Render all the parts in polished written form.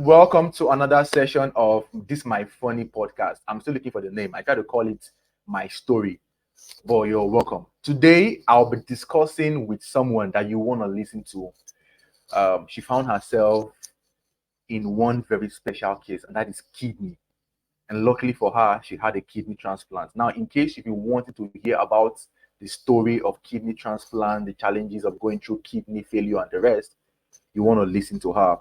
Welcome to another session of this My Funny podcast. I'm still looking for the name. I try to call it My Story, but you're welcome. Today, I'll be discussing with someone that you want to listen to. She found herself in one very special case, and that is kidney. And luckily for her, she had a kidney transplant. Now, in case if you wanted to hear about the story of kidney transplant, the challenges of going through kidney failure, and the rest, you want to listen to her.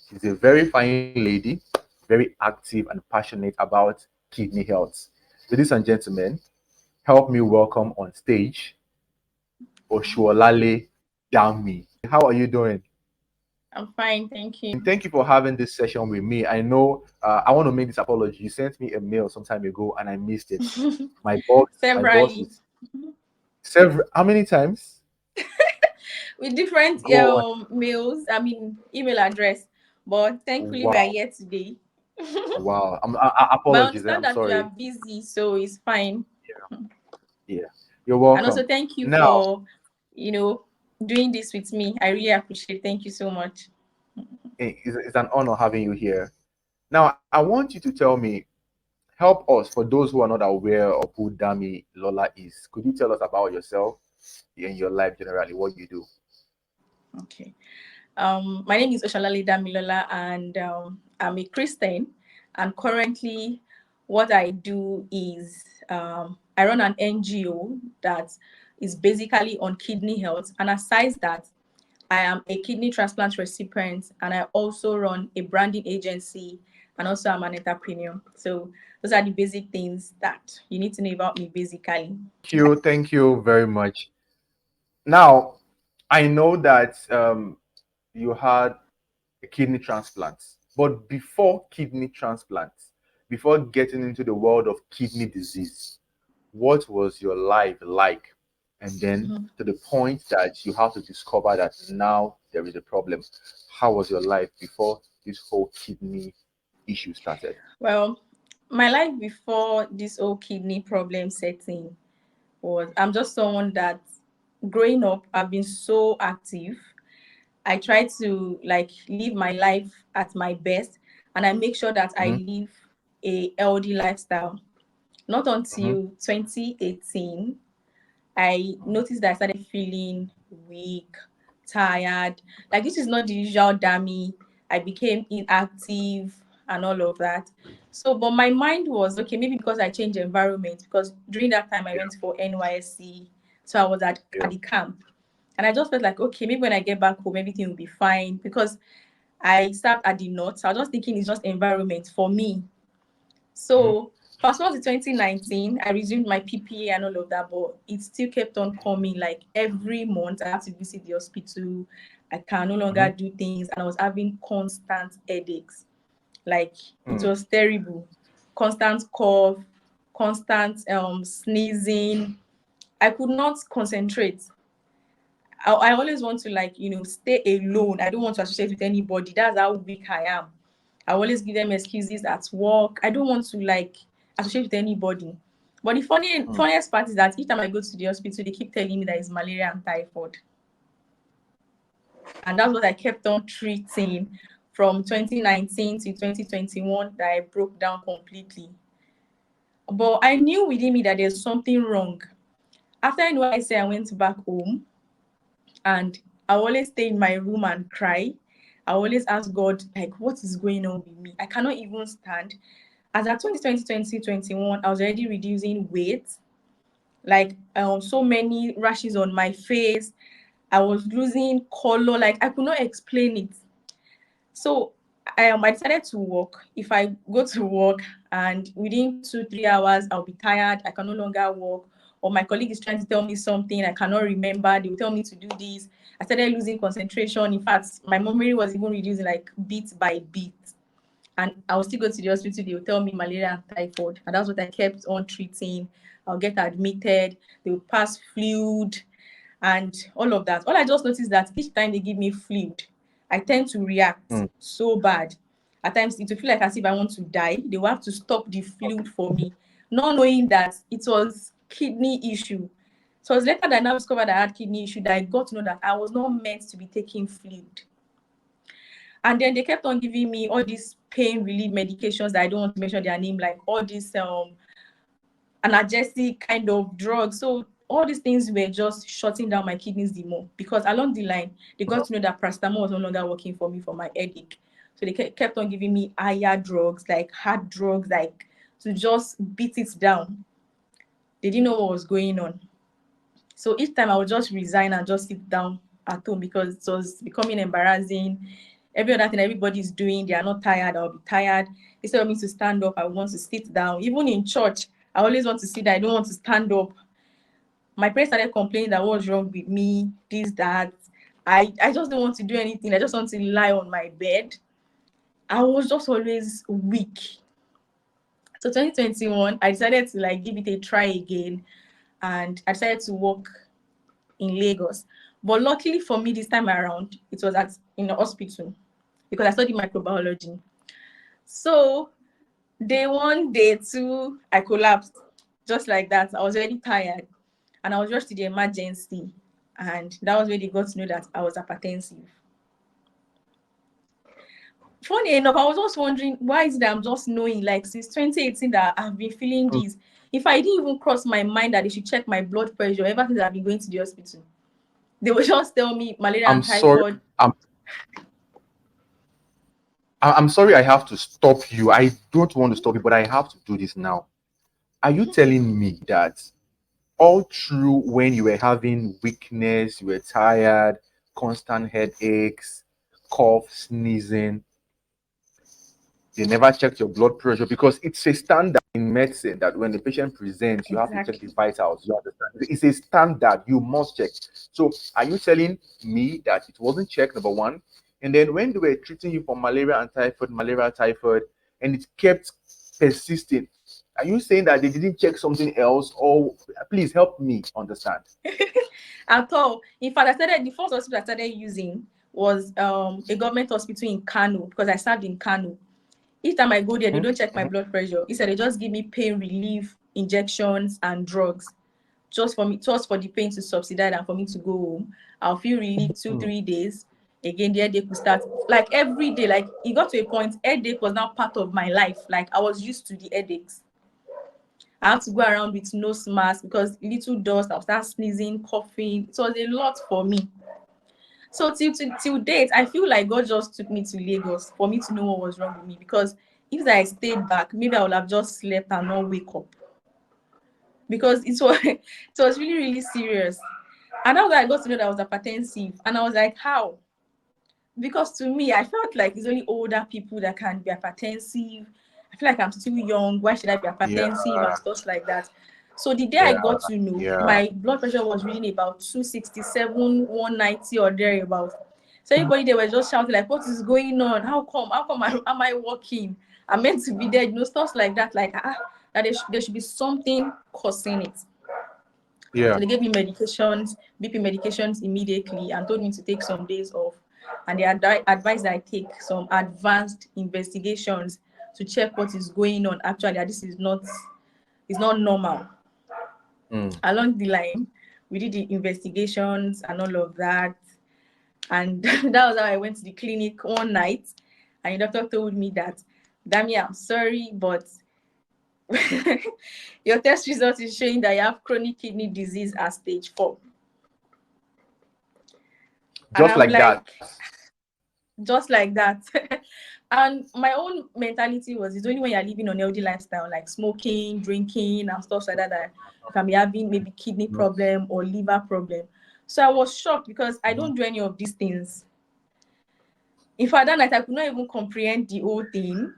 She's a very fine lady, very active and passionate about kidney health. Ladies and gentlemen, help me welcome on stage Osuolale Dami. How are you doing? I'm fine, thank you. And thank you for having this session with me. I know I want to make this apology. You sent me a mail some time ago and I missed it. My boss Severally is several. How many times? with different Go on. mails, email address, but thankfully we are Wow, here today. wow. But I Apologies. understand I'm that you are sorry. busy, so it's fine. Yeah, you're And also welcome. thank you Now, for, you know, doing this with me. I really appreciate it. Thank you so much. it's an honor having you here. Now, I want you to tell me, help us for those who are not aware of who Dami Lola is. Could you tell us about yourself and your life generally, what you do? Okay. My name is Oshalale Damilola, and I'm a Christian. And currently, what I do is I run an NGO that is basically on kidney health. And aside that, I am a kidney transplant recipient, and I also run a branding agency, and also I'm an entrepreneur. So those are the basic things that you need to know about me, basically. Thank you very much. Now, I know that you had a kidney transplant, but before kidney transplant, before getting into the world of kidney disease, what was your life like? And then Mhm. to the point that you have to discover that now there is a problem. How was your life before this whole kidney issue started? Well, my life before this whole kidney problem setting was I'm just someone that growing up I've been so active. I try to like live my life at my best, and I make sure that I Mm-hmm, live a healthy lifestyle. Not mm-hmm, until 2018 I noticed that I started feeling weak, tired. Like this is not the usual Dami. I became inactive and all of that. So, but my mind was okay, maybe because I changed environment, because during that time I yeah, went for NYSC. So I was at yeah, the camp. And I just felt like, okay, maybe when I get back home, everything will be fine. Because I served at the north. So I was just thinking it's just environment for me. mm-hmm, So fast forward to 2019, I resumed my PPA and all of that, but it still kept on coming. Like every month, I have to visit the hospital. I can no mm-hmm, longer do things, and I was having constant headaches. Like it mm, was terrible. Constant cough, constant sneezing. I could not concentrate. I always want to like stay alone. I don't want to associate with anybody. That's how weak I am. I always give them excuses at work. I don't want to like associate with anybody. But the mm, funniest part is that each time I go to the hospital, they keep telling me that it's malaria and typhoid, and that's what I kept on treating from 2019 to 2021. That I broke down completely. But I knew within me that there's something wrong. After NYC, I went back home, and I always stay in my room and cry. I always ask God, like, what is going on with me? I cannot even stand. As at 2020, 2021, I was already reducing weight, like so many rashes on my face. I was losing color, like I could not explain it. So I decided to walk. If I go to work and within 2, 3 hours I'll be tired, I can no longer walk, or my colleague is trying to tell me something I cannot remember, they will tell me to do this. I started losing concentration. In fact, my memory was even reducing like bit by bit. And I will still go to the hospital, they will tell me malaria and typhoid. And that's what I kept on treating. I'll get admitted, they will pass fluid and all of that. All I just noticed that each time they give me fluid, I tend to react mm. so bad. At times it will feel like as if I want to die. They will have to stop the fluid for me, not knowing that it was kidney issue. So it was later that I now discovered I had kidney issue that I got to know that I was not meant to be taking fluid. And then they kept on giving me all these pain relief medications that I don't want to mention their name, like all these analgesic kind of drugs. So all these things were just shutting down my kidneys the more, because along the line they got to know that paracetamol was no longer working for me for my headache. So they kept on giving me higher drugs, like hard drugs, like to just beat it down. They didn't know what was going on. So each time I would just resign and just sit down at home, because it was becoming embarrassing. Every other thing everybody's doing, they are not tired, I'll be tired. Instead of me to stand up, I want to sit down. Even in church, I always want to sit there. I don't want to stand up. My parents started complaining that what's wrong with me, this, that. I just don't want to do anything. I just want to lie on my bed. I was just always weak. So 2021, I decided to like give it a try again, and I decided to work in Lagos. But luckily for me this time around, it was in the hospital, because I studied microbiology. So day one, day two, I collapsed just like that. I was very tired, and I was rushed to the emergency, and that was where they got to know that I was hypertensive. Funny enough, I was just wondering, why is it that I'm just knowing, like since 2018, that I've been feeling this. If I didn't even cross my mind that they should check my blood pressure ever since I've been going to the hospital, they would just tell me malaria I'm and sorry. typhoid. I'm sorry I have to stop you. I don't want to stop you, but I have to do this now. Are you telling me that all through when you were having weakness, you were tired, constant headaches, cough, sneezing, they never checked your blood pressure? Because it's a standard in medicine that when the patient presents, you have to check the Exactly. vitals. You understand? It's a standard. You must check. So, are you telling me that it wasn't checked, number one? And then when they were treating you for malaria, typhoid, and it kept persisting, are you saying that they didn't check something else? Or please help me understand. At all. In fact, the first hospital I started using was a government hospital in Kano, because I served in Kano. Each time I go there, they don't check my blood pressure. Instead, they just give me pain relief injections and drugs, just for the pain to subside and for me to go home. I'll feel relief 2 3 days. Again, the headache will start like every day. Like it got to a point, headache was now part of my life. Like I was used to the headaches. I have to go around with nose mask, because little dust, I'll start sneezing, coughing. It was a lot for me. So till date, I feel like God just took me to Lagos for me to know what was wrong with me. Because if I stayed back, maybe I would have just slept and not wake up. Because it was it was really, really serious. And now that I got to know that I was hypertensive, and I was like, how? Because to me, I felt like it's only older people that can be hypertensive. I feel like I'm still young. Why should I be Yeah, hypertensive and stuff like that? So the day I yeah, got to know, yeah. my blood pressure was reading about 267, 190 or thereabout. So everybody, they were just shouting like, what is going on? How come? Am I walking? I'm meant to be there, stuff like that. Like, that there should be something causing it. Yeah. So they gave me medications, BP medications immediately, and told me to take some days off. And they advised that I take some advanced investigations to check what is going on. Actually, that this is not normal. Mm. Along the line, we did the investigations and all of that. And that was how I went to the clinic one night. And the doctor told me that, Dami, I'm sorry, but your test result is showing that you have chronic kidney disease at stage 4. And Just I'm like that. like, just like that. And my own mentality was, it's only when you're living on a healthy lifestyle, like smoking, drinking, and stuff like that, that you can be having maybe kidney problem or liver problem. So I was shocked, because I don't do any of these things. In fact, that night I could not even comprehend the whole thing.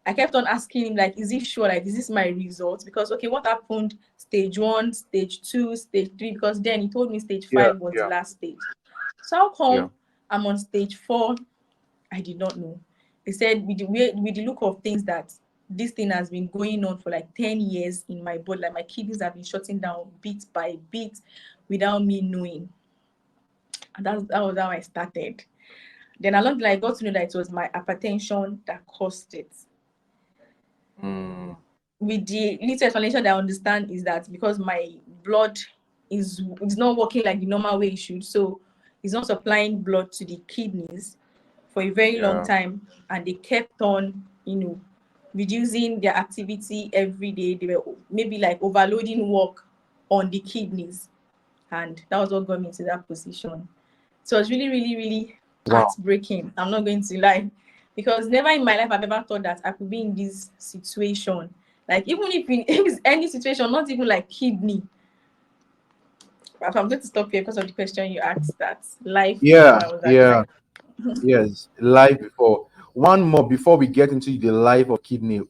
I kept on asking him, like, is he sure? Like, is this my result? Because, okay, what happened? Stage 1, stage 2, stage 3? Because then he told me stage Yeah, 5 was the yeah, last stage. So how yeah. come I'm on stage 4? I did not know. He said, with the look of things, that this thing has been going on for like 10 years in my body. Like my kidneys have been shutting down bit by bit without me knowing. And that was how I started. Then along the line, I got to know that it was my hypertension that caused it. Mm. With the little explanation that I understand is that because my blood is not working like the normal way it should, so it's not supplying blood to the kidneys for a very long Yeah. time, and they kept on, reducing their activity every day. They were maybe like overloading work on the kidneys, and that was what got me to that position. So it was really, really, really Wow. heartbreaking. I'm not going to lie, because never in my life I've ever thought that I could be in this situation. Like, even if it's any situation, not even like kidney. But I'm going to stop here because of the question you asked. That life Yeah. before I was Yeah. alive. Yes. Life before. One more before we get into the life of kidney.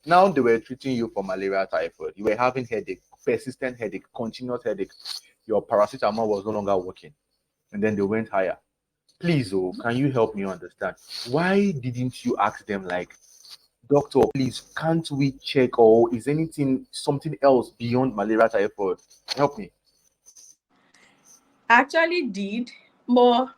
Now they were treating you for malaria typhoid. You were having headache, persistent headache, continuous headache. Your paracetamol was no longer working. And then they went higher. Please, oh, can you help me understand? Why didn't you ask them, like, doctor, please, can't we check, or is anything something else beyond malaria typhoid? Help me. I actually did, but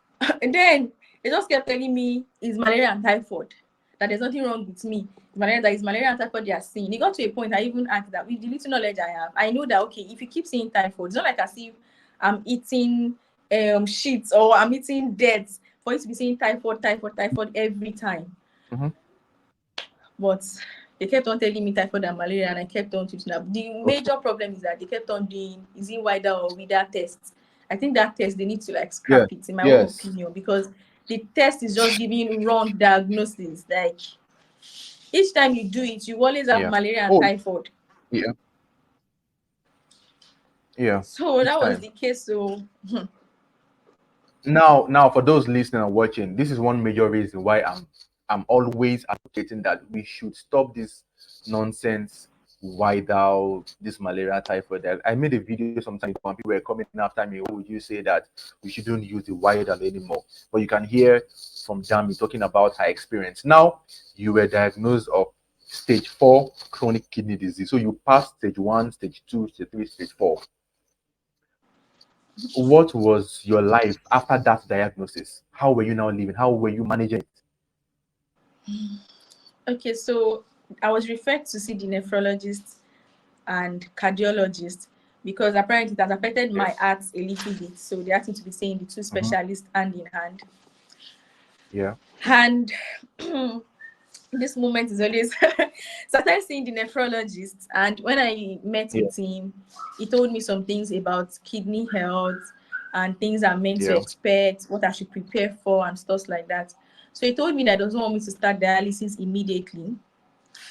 then they just kept telling me it's malaria and typhoid, that there's nothing wrong with me. It's malaria and typhoid they are seeing. It got to a point I even asked that, with the little knowledge I have, I know that, okay, if you keep saying typhoid, it's not like as if I'm eating shit or I'm eating dead for you to be saying typhoid, typhoid, typhoid every time. Mhm. But they kept on telling me typhoid and malaria, and I kept on choosing that. The Okay. major problem is that they kept on doing, is it wider or wider tests. I think that test, they need to like Yes. scrap it, in my own Yes. opinion, because the test is just giving wrong diagnosis. Like, each time you do it, you always have Yeah. malaria and Oh, typhoid. yeah. Yeah. So Each that was time. the case. So Now, for those listening and watching, this is one major reason why I'm always advocating that we should stop this nonsense without this malaria typhoid. I made a video sometime ago and people were coming after me. Who would you say that we shouldn't use the widal anymore? But you can hear from Dami talking about her experience. Now, you were diagnosed of stage 4 chronic kidney disease. So you passed stage 1, stage 2, stage 3, stage 4. What was your life after that diagnosis? How were you now living? How were you managing it? okay, so I was referred to see the nephrologist and cardiologist, because apparently it has affected my Yes. heart a little bit. So they asked me to be seeing the two Mm-hmm. specialists hand in hand. Yeah. And this moment is always started seeing the nephrologist, and when I met Yeah. with him, he told me some things about kidney health and things I'm meant to Yeah. expect, what I should prepare for, and stuff like that. So he told me that he doesn't want me to start dialysis immediately,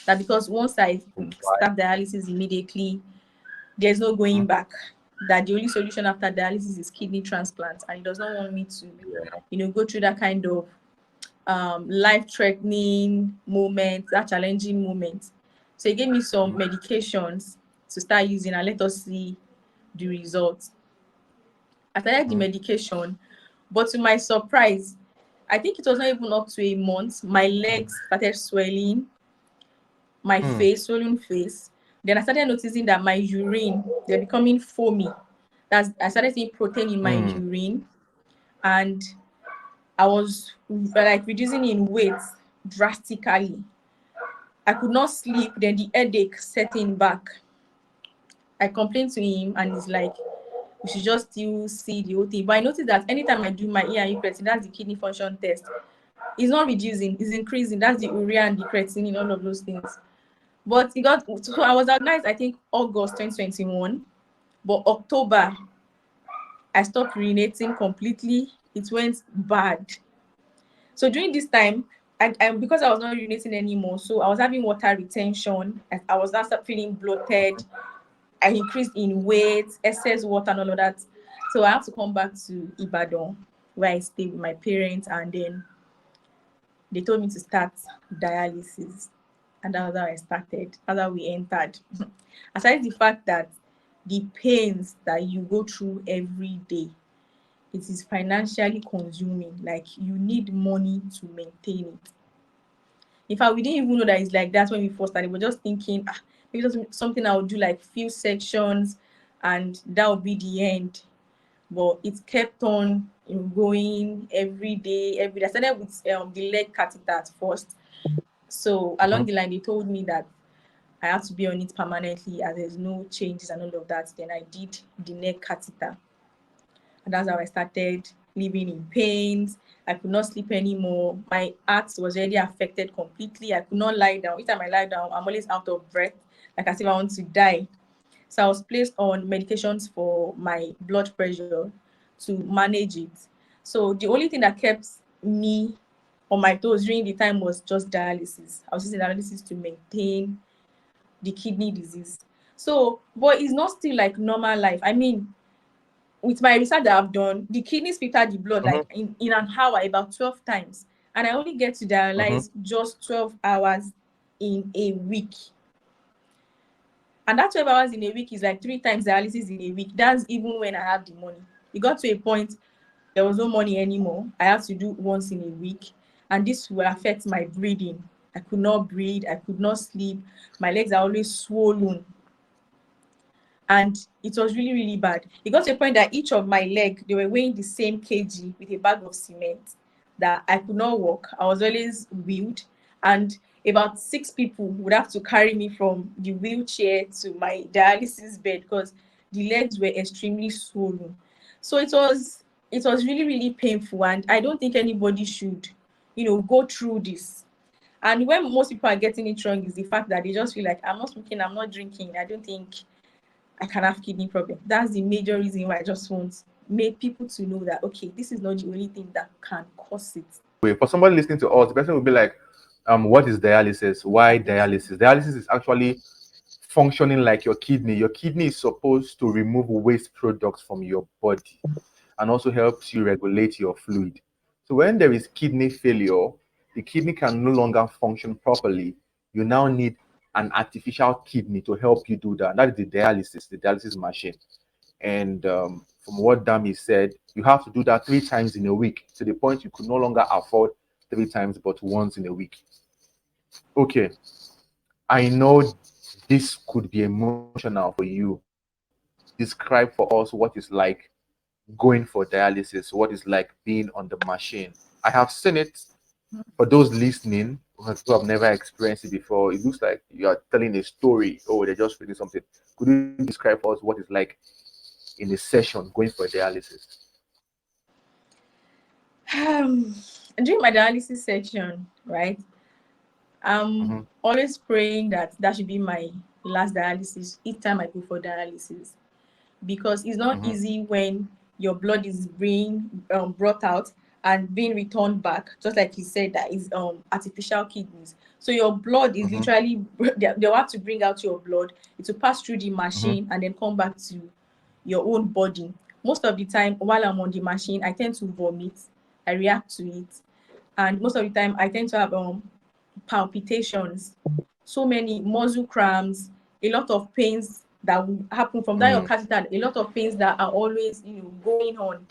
that because once I Why? start dialysis immediately, there's no going Mhm. back, that the only solution after dialysis is kidney transplant, and he does not want me to, Yeah. go through that kind of life-threatening moment, that challenging moment. So he gave me some Mhm. medications to start using, and let us see the results. I started the Mhm. medication, but to my surprise, I think it was not even up to a month, my legs started swelling, my Mm. face, swollen face. Then I started noticing that my urine, they're becoming foamy. I started seeing protein in my Mm. urine, and I was like reducing in weight drastically. I could not sleep. Then the headache setting back. I complained to him, and he's like, "We should just still see the whole thing." But I noticed that anytime I do my E&E creatinine, that's the kidney function test, it's not reducing, it's increasing. That's the urea and the creatinine, all of those things. But it got, so I was diagnosed, I think, August 2021. But October, I stopped urinating completely. It went bad. So during this time, because I was not urinating anymore, so I was having water retention. I was now start feeling bloated. I increased in weight, excess water, and all of that. So I have to come back to Ibadan, where I stay with my parents, and then they told me to start dialysis. And that was how I started. That's how we entered. Aside the fact that the pains that you go through every day, it is financially consuming. Like, you need money to maintain it. In fact, we didn't even know that it's like that when we first started. We were just thinking, maybe that's something I would do like few sections, and that would be the end. But it kept on going every day, every day. I started with the leg catheter at first. So along Mhm. the line, they told me that I have to be on it permanently, as there's no changes and all of that. Then I did the neck catheter, and that's how I started living in pains. I could not sleep anymore. My heart was already affected completely. I could not lie down. Each time I lie down, I'm always out of breath, like as if I want to die. So I was placed on medications for my blood pressure to manage it. So the only thing that kept me on my toes during the time was just dialysis. I was using dialysis to maintain the kidney disease. So, but it's not still like normal life. I mean, with my research that I've done, the kidneys filter the blood Mm-hmm. like in an hour about 12 times. And I only get to Mm-hmm. dialyze just 12 hours in a week. And that 12 hours in a week is like 3 times dialysis in a week. That's even when I have the money. It got to a point there was no money anymore. I have to do once in a week. And this will affect my breathing. I could not breathe. I could not sleep. My legs are always swollen. And it was really, really bad. It got to a point that each of my leg, they were weighing the same kg with a bag of cement, that I could not walk. I was always wheeled, and about 6 people would have to carry me from the wheelchair to my dialysis bed because the legs were extremely swollen. So it was really, really painful, and I don't think anybody should, go through this. And when most people are getting it wrong is the fact that they just feel like, I'm not smoking, I'm not drinking, I don't think I can have kidney problem. That's the major reason why I just want make people to know that, okay, this is not the only thing that can cause it. Wait, for somebody listening to us, the person will be like, what is dialysis? Why dialysis? Dialysis is actually functioning like your kidney. Your kidney is supposed to remove waste products from your body and also helps you regulate your fluid. So when there is kidney failure, the kidney can no longer function properly. You now need an artificial kidney to help you do that. That is the dialysis machine. And from what Dami said, you have to do that 3 times in a week to the point you could no longer afford 3 times, but once in a week. Okay, I know this could be emotional for you. Describe for us what it's like going for dialysis, what it's like being on the machine. I have seen it. For those listening who have never experienced it before, it looks like you are telling a story. Oh, they're just reading something. Could you describe for us what it's like in a session going for dialysis? Um, During my dialysis section, right, I'm Mm-hmm. always praying that that should be my last dialysis each time I go for dialysis, because it's not Mm-hmm. easy when your blood is being brought out and being returned back, just like he said, that is artificial kidneys. So your blood is Mm-hmm. literally they'll have to bring out your blood. It will pass through the Mm-hmm. machine and then come back to your own body. Most of the time while I'm on the machine, I tend to vomit. I react to it. And most of the time I tend to have palpitations, so many muscle cramps, a lot of pains that will happen from that your Mm-hmm. catheter, a lot of pains that are always going on.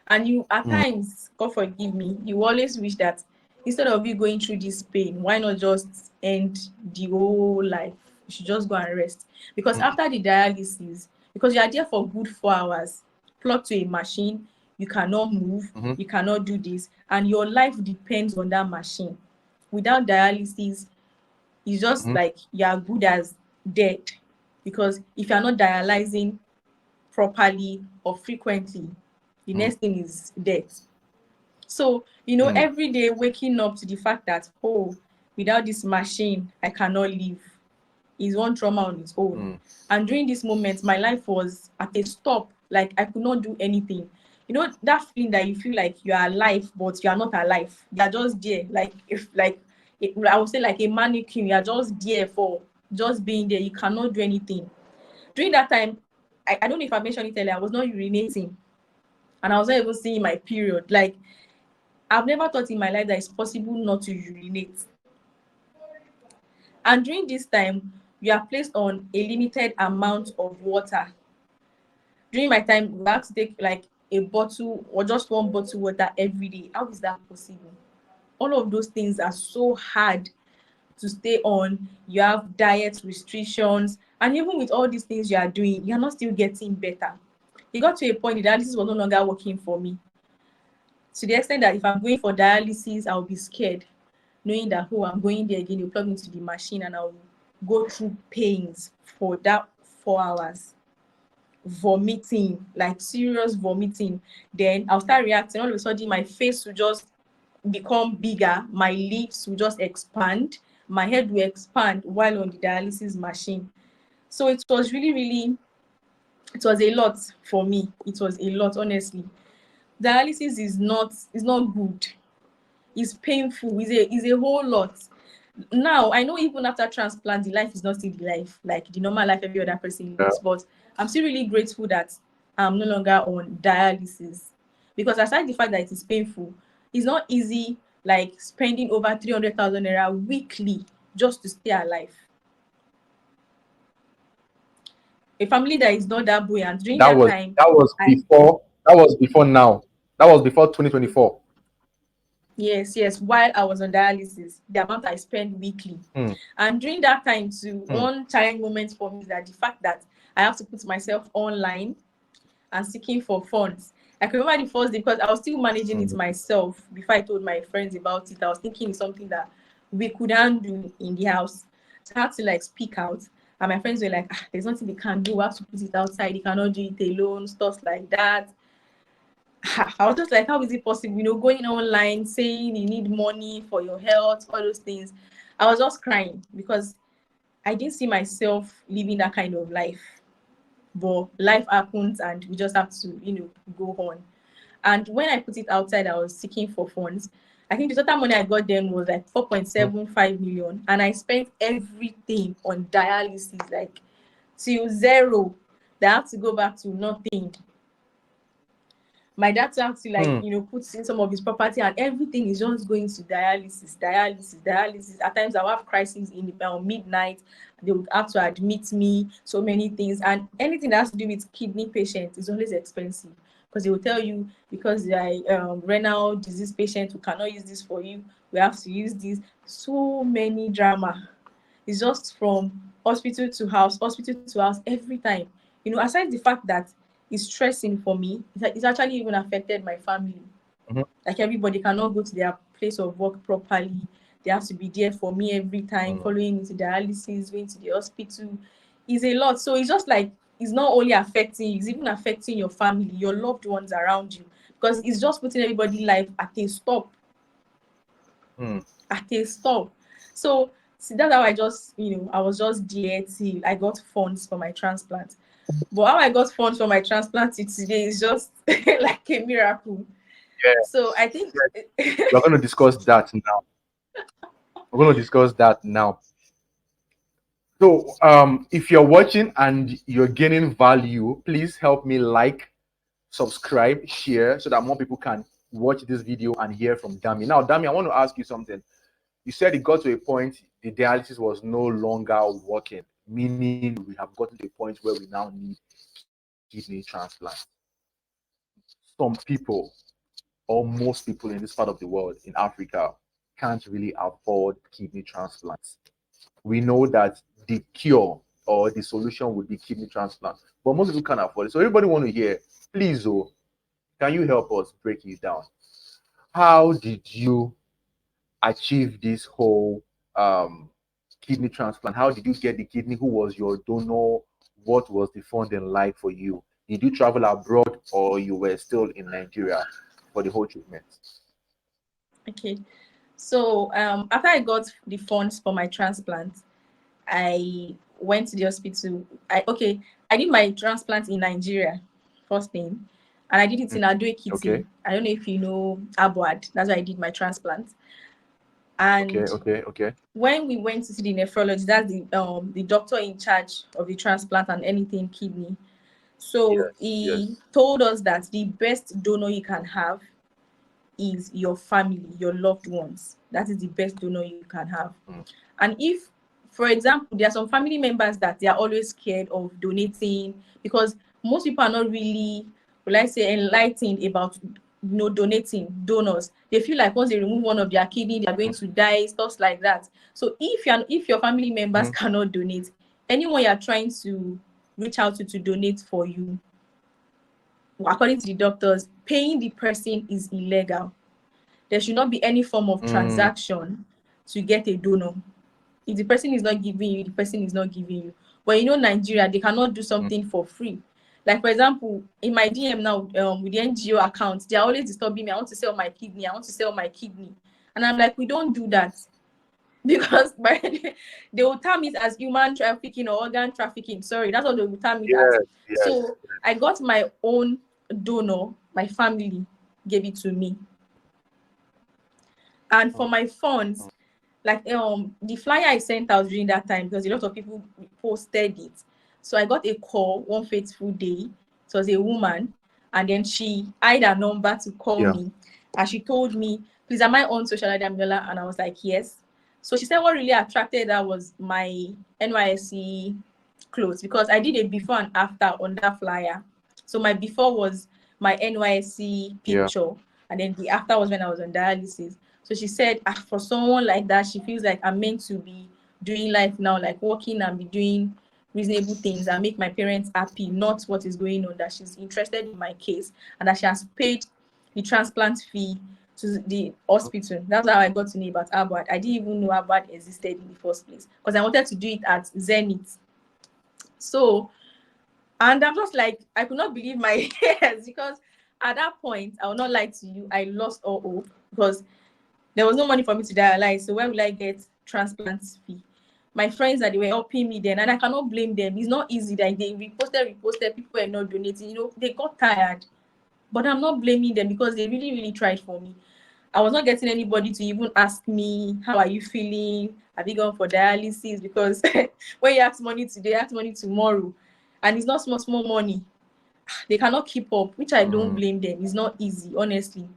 And you at times, God forgive me, you always wish that instead of you going through this pain, why not just end the whole life? You should just go and rest. Because after the dialysis, because you are there for good 4 hours, plugged to a machine, you cannot move, Mm-hmm. you cannot do this, and your life depends on that machine. Without dialysis, it's just Mm-hmm. like you are good as dead. Because if you're not dialyzing properly or frequently, the Mm-hmm. next thing is death. So, Mm-hmm. every day waking up to the fact that, oh, without this machine, I cannot live, is one trauma on its own. Mm-hmm. And during this moment, my life was at a stop. Like I could not do anything. That feeling that you feel like you are alive, but you are not alive. You are just there. Like if like I would say like a mannequin, you are just there for just being there. You cannot do anything. During that time, I don't know if I mentioned it earlier, I was not urinating. And I was not even seeing my period. Like I've never thought in my life that it's possible not to urinate. And during this time, you are placed on a limited amount of water. During my time, we have to take like a bottle or just one bottle water every day. How is that possible? All of those things are so hard to stay on. You have diet restrictions, and even with all these things you are doing, you're not still getting better. It got to a point that dialysis was no longer working for me, to the extent that if I'm going for dialysis, I'll be scared, knowing that, oh, I'm going there again, you plug me into the machine and I'll go through pains for that 4 hours. vomiting, like serious vomiting. Then I'll start reacting. All of a sudden, my face will just become bigger, my lips will just expand, my head will expand while on the dialysis machine. So it was really, it was a lot for me. It was a lot, honestly. Dialysis is not good. It's painful. It's a whole lot. Now I know even after transplant, the life is not still the life, like the normal life every other person Yeah. lives. But I'm still really grateful that I'm no longer on dialysis, because aside the fact that it is painful, it's not easy, like spending over 300,000 naira weekly just to stay alive. A family that is not that buoyant during That that was time. that was I before that was before now. That was before 2024. Yes, while I was on dialysis, the amount I spend weekly. Hmm. And during that time too, Hmm. one challenging moment for me is that the fact that I have to put myself online and seeking for funds. I can remember the first day, because I was still managing it Hmm. myself before I told my friends about it. I was thinking it's something that we couldn't do in the house. So I had to like speak out. And my friends were like, there's nothing they can do. We have to put it outside. They cannot do it alone, stuff like that. I was just like, how is it possible? Going online saying you need money for your health, all those things. I was just crying because I didn't see myself living that kind of life. But life happens and we just have to, go on. And when I put it outside, I was seeking for funds. I think the total money I got then was like Hmm. 4.75 million. And I spent everything on dialysis, like till zero. That I have to go back to nothing. My dad had to like Hmm. put in some of his property, and everything is just going to dialysis. At times I'll have crises in the midnight. They would have to admit me, so many things, and anything that has to do with kidney patients is always expensive, because they will tell you, because they are renal disease patient, we cannot use this for you, we have to use this. So many drama. It's just from hospital to house every time. Aside the fact that it's stressing for me, it's actually even affected my family. Hmm. Like, everybody cannot go to their place of work properly. They have to be there for me every time, Hmm. following me to dialysis, going to the hospital. It's a lot. So it's just like, it's not only affecting you, it's even affecting your family, your loved ones around you, because it's just putting everybody's life at a stop. Hmm. At a stop. So see, that's how I just, I was just there till I got funds for my transplant. But how I got funds for my transplant till today is just like a miracle. So Yes. I think Yes. We're going to discuss that now. We're going to discuss that now. So, if you're watching and you're gaining value, please help me like, subscribe, share, so that more people can watch this video and hear from Dami. Now, Dami, I want to ask you something. You said it got to a point the dialysis was no longer working, meaning we have gotten to a point where we now need kidney transplant. Some people, or most people in this part of the world, in Africa, can't really afford kidney transplants. We know that the cure or the solution would be kidney transplant, but most people can't afford it. So everybody want to hear, please, oh, can you help us break it down? How did you achieve this whole um, kidney transplant? How did you get the kidney? Who was your donor? What was the funding like for you? Did you travel abroad or you were still in Nigeria for the whole treatment? okay. So after I got the funds for my transplant, I went to the hospital. I did my transplant in Nigeria, first thing, and I did it in Okay, Advocacy. I don't know if you know Abuad. That's where I did my transplant. okay, And okay, okay. when we went to see the nephrologist, that's the doctor in charge of the transplant and anything kidney. So Yes, he yes. told us that the best donor you can have is your family, your loved ones. That is the best donor you can have. Mm, And if, for example, there are some family members that they are always scared of donating, because most people are not really, will I say, enlightened about donating, donors. They feel like once they remove one of their kidney, they are going to die, stuff like that. So if your family members mhm, cannot donate, anyone you are trying to reach out to donate for you, according to the doctors, paying the person is illegal. There should not be any form of mm, transaction to get a donor. If the person is not giving you, the person is not giving you. But Nigeria, they cannot do mm, something for free. Like, for example, in my DM now, with the NGO account, they're always disturbing me. I want to sell my kidney. I want to sell my kidney. And I'm like, we don't do that. Because they will term it as human trafficking or organ trafficking. Sorry, that's what they will term it as. Yes. So I got my own donor. My family gave it to me. And for my funds, like the flyer I sent out during that time, because a lot of people posted it. So I got a call one fateful day. It was a woman, and then she had a number to call me, and she told me, "Please, am I on social media, Damilola?" And I was like, "Yes." So she said what really attracted her was my NYSC clothes, because I did a before and after on that flyer. So my before was my NYSC picture, and then the after was when I was on dialysis. So she said, for someone like that, she feels like I'm meant to be doing life now, like working and be doing reasonable things and make my parents happy, not what is going on, that she's interested in my case and that she has paid the transplant fee to the hospital. That's how I got to know about Abad. I didn't even know Abad existed in the first place because I wanted to do it at Zenith. So, and I'm just like, I could not believe my ears, because at that point, I will not lie to you, I lost all hope, because there was no money for me to dialyze. So where will I get transplant fee? My friends that they were helping me then, and I cannot blame them. It's not easy that they reposted, people were not donating. You know, they got tired. But I'm not blaming them because they really, really tried for me. I was not getting anybody to even ask me, how are you feeling? Have you gone for dialysis? Because when you ask money today, ask money tomorrow. And it's not small money. They cannot keep up, which I don't blame them. It's not easy, honestly.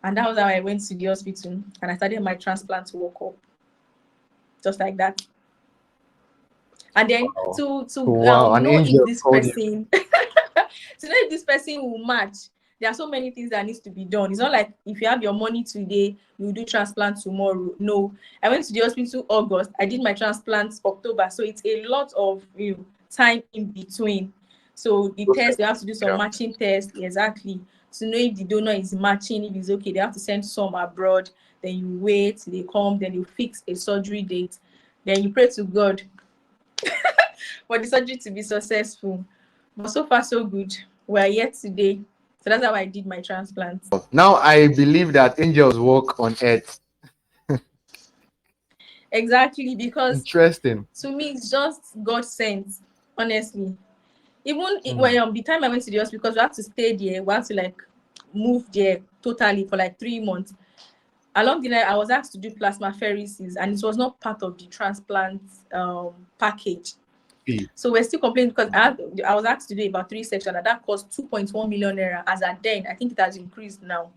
And that was how I went to the hospital and I started my transplant workup. Just like that. And then to An know if angel this called you. person to know if this person will match, there are so many things that needs to be done. It's not like if you have your money today, you do transplant tomorrow. No. I went to the hospital August. I did my transplant October. So it's a lot of time in between. So the test, they have to do some matching tests, exactly, to know if the donor is matching, if it's okay. They have to send some abroad. Then you wait, they come, then you fix a surgery date. Then you pray to God for the surgery to be successful. But so far, so good. We're here today. So that's how I did my transplant. Now I believe that angels walk on earth. Exactly, because Interesting. to me, it's just God sent, honestly. Even when the time I went to the hospital, because we have to stay there, we have to like move there totally for like 3 months. Along the line, I was asked to do plasmapheresis, and it was not part of the transplant package. So we're still complaining because I was asked to do about 3 sections, and that cost 2.1 million naira. As at then, I think it has increased now,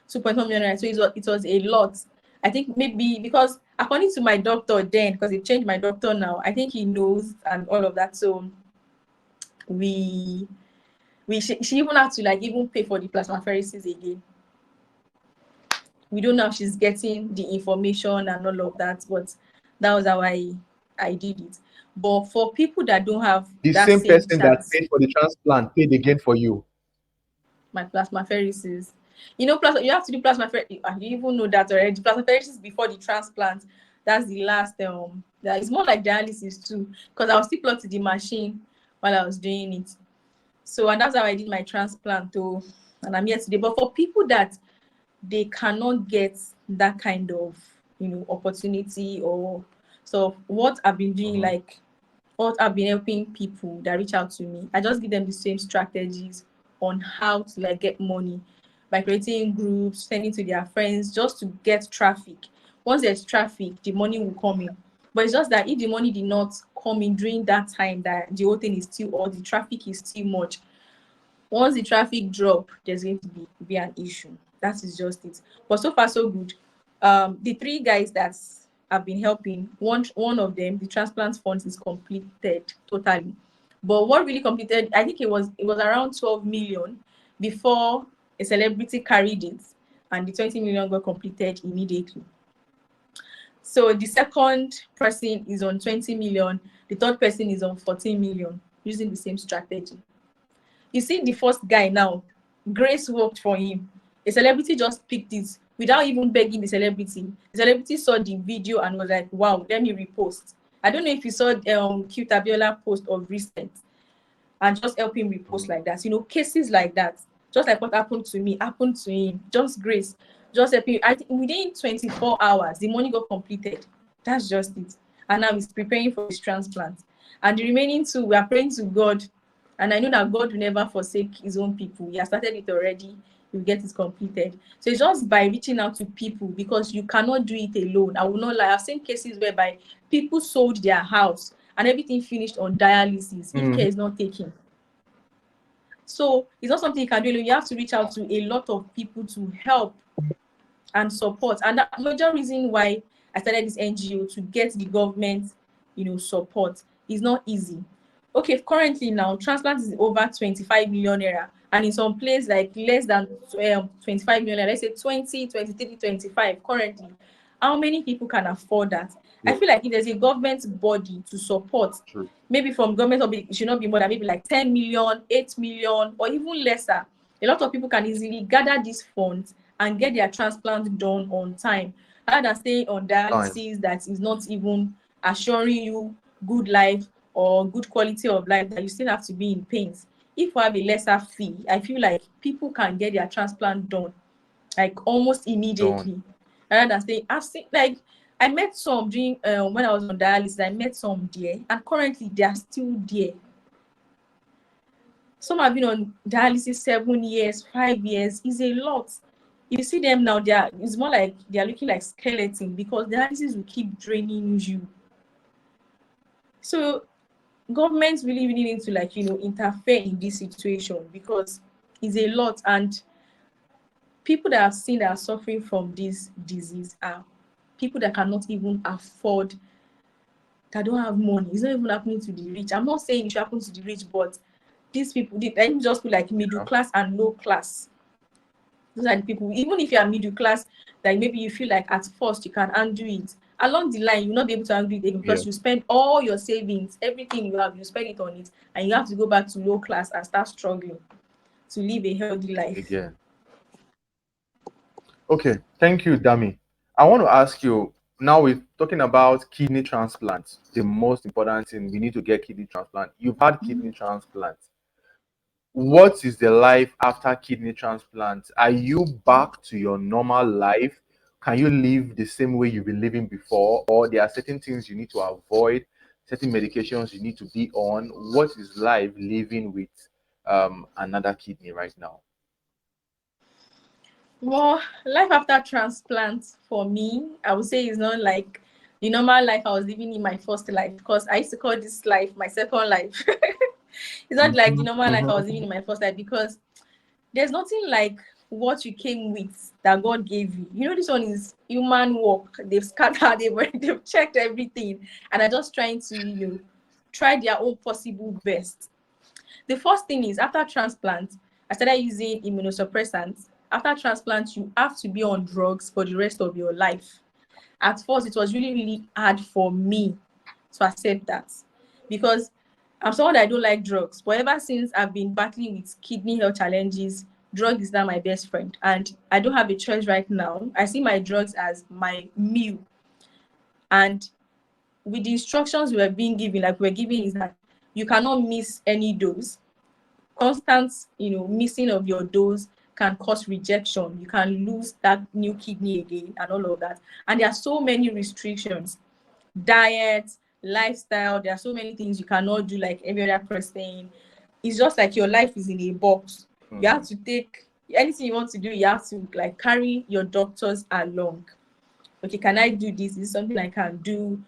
2.1 million naira. So it was a lot. I think maybe because according to my doctor then, because they changed my doctor now, I think he knows and all of that. So she even had to like even pay for the plasmapheresis again. We don't know if she's getting the information and all of that, but that was how I did it. But for people that don't have The that same same person that chance, paid for the transplant paid again for you. my plasmapheresis, plus you have to do plasmapheresis. You even know that already. Plasmapheresis before the transplant, that's the last. That is more like dialysis too, because I was still plugged to the machine while I was doing it. So, and that's how I did my transplant too, and I'm here today. But for people that they cannot get that kind of opportunity, or so what I've been doing, like what I've been helping people that reach out to me, I just give them the same strategies on how to like get money by creating groups, sending to their friends, just to get traffic. Once there's traffic, the money will come in. But it's just that if the money did not come in during that time, that the whole thing is still, or the traffic is too much, once the traffic drop, there's going to be an issue. That is just it. But so far, so good. The 3 guys that have been helping, one of them, the transplant funds is completed totally. But what really completed, I think it was around 12 million before a celebrity carried it, and the 20 million got completed immediately. So the second person is on 20 million, the third person is on 14 million, using the same strategy. You see, the first guy now, grace worked for him. A celebrity just picked it without even begging the celebrity. The celebrity saw the video and was like, wow, let me repost. I don't know if you saw cute Abiola post of recent. and just help him repost like that. Cases like that, just like what happened to me, happened to him. Just grace, just help him. I think within 24 hours, the money got completed. That's just it. And now he's preparing for his transplant. And the remaining two, we are praying to God. And I know that God will never forsake his own people. He has started it already. He will get it completed. So it's just by reaching out to people, because you cannot do it alone. I will not lie. I've seen cases whereby people sold their house and everything finished on dialysis if care is not taken. So it's not something you can do alone. You have to reach out to a lot of people to help and support. And the major reason why I started this NGO, to get the government, support, is not easy. Okay, currently now, transplant is over 25 million naira. And in some place, like less than 25 million naira, let's say 20, 23, 25 currently. How many people can afford that? Yeah. I feel like if there's a government body to support, True. maybe from government, it should not be more than maybe like 10 million, 8 million, or even lesser. A lot of people can easily gather these funds and get their transplant done on time, rather than staying on dialysis that is not even assuring you good life or good quality of life, that you still have to be in pains. If we have a lesser fee, I feel like people can get their transplant done like almost immediately, rather than staying. I've seen, like, I met some during when I was on dialysis. I met some there, and currently they are still there. Some have been on dialysis 7 years, 5 years. Is a lot. You see them now, it's more like they are looking like skeleton, because dialysis will keep draining you. So governments really need to interfere in this situation, because it's a lot. And people that I've seen that are suffering from this disease are people that cannot even afford, that don't have money. It's not even happening to the rich. I'm not saying it should happen to the rich, but these people, let me just put like middle class and low class. Those are the people. Even if you are middle class, like maybe you feel like at first you can undo it, along the line you'll not be able to undo it again, because you spend all your savings, everything you have, you spend it on it, and you have to go back to low class and start struggling to live a healthy life again. Okay, thank you, Dami. I want to ask you, now we're talking about kidney transplants, the most important thing. We need to get kidney transplant. You've had kidney transplant. What is the life after kidney transplant? Are you back to your normal life? Can you live the same way you've been living before? Or there are certain things you need to avoid, certain medications you need to be on? What is life living with another kidney right now? Well, life after transplant for me, I would say, is not like the normal life I was living in my first life, because I used to call this life my second life. It's not like the normal life I was living in my first life, because there's nothing like what you came with that God gave you. This one is human work. They've scattered, they've checked everything, and are just trying to, try their own possible best. The first thing is, after transplant, I started using immunosuppressants. After transplant, you have to be on drugs for the rest of your life. At first, it was really, really hard for me to accept that, because I'm someone that I don't like drugs. But ever since I've been battling with kidney health challenges, drug is now my best friend. And I don't have a choice right now. I see my drugs as my meal. And with the instructions we were being given, like we're giving, is that you cannot miss any dose. Constant, missing of your dose can cause rejection. You can lose that new kidney again and all of that. And there are so many restrictions. Diet, lifestyle, there are so many things you cannot do like every other person. It's just like your life is in a box. You have to take anything you want to do, you have to like carry your doctors along. Okay, can I do this? Is this something I can do?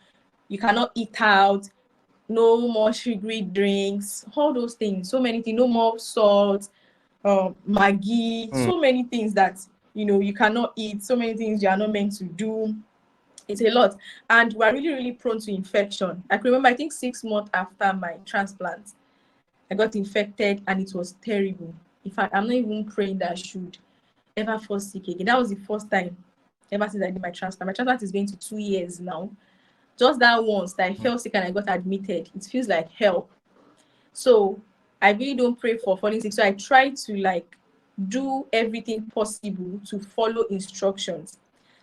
You cannot eat out, no more sugary drinks, all those things, so many things, no more salt, Maggi, so many things that you cannot eat, so many things you are not meant to do. It's a lot, and we're really, really prone to infection. I can remember, I think 6 months after my transplant, I got infected, and it was terrible. In fact, I'm not even praying that I should ever fall sick again. That was the first time ever since I did my transplant. My transplant is going to 2 years now. Just that once that I felt sick and I got admitted, it feels like hell. So I really don't pray for falling sick. So I try to like do everything possible to follow instructions.